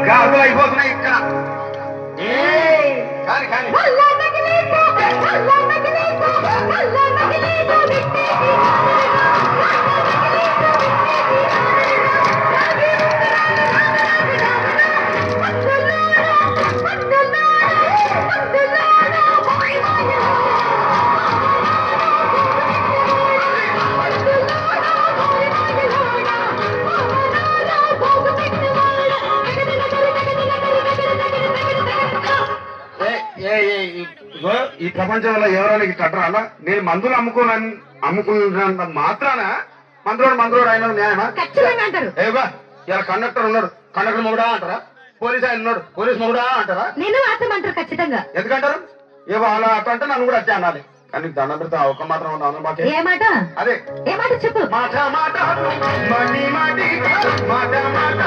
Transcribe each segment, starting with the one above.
గాజులు అయిపోతున్నాయి ఇక్కడ కానీ కానీ ఈ ప్రపంచంలో ఎవరైనా కట్టరాలా నేను మందులు అమ్ముకున్నంత మాత్రాన మందులోడు ఆయన న్యాయమా ఏవా ఇలా కండక్టర్ ఉన్నాడు కండక్టర్ మొగుడా అంటారా పోలీస్ ఆయన ఉన్నాడు పోలీస్ మొగుడా అంటారా నేను అర్థమంటారు ఖచ్చితంగా ఎందుకంటారు ఏవో అలా అంటే నన్ను కూడా వచ్చి అనాలి కానీ దండం పెడతా ఒక్క మాత్రం ఉన్నాను ఏ మాట అదే ఏ మాట చెప్పు మాట మాట మాటి మాటి మాట మాట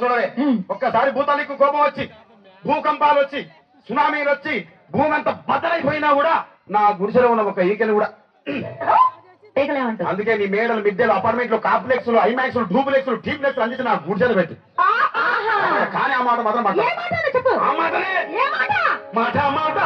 చూడవే ఒక్కసారి భూతానికి కోపం వచ్చి భూకంపాలు వచ్చి సునామీలు వచ్చి భూమి అంతా బద్దలైపోయినా కూడా నా గుడిసెలో ఉన్న ఒక ఈకెలు కూడా అందుకే నీ మేడలు మిద్దెలు అపార్ట్మెంట్లు కాంప్లెక్స్ ఐమాక్స్ డూప్లెక్స్ టీప్లెక్స్ అందించి నా గుడిసెలు పెట్టి కానీ ఆ మాట మాత్రం మాట ఆ మాటనే మాట మాట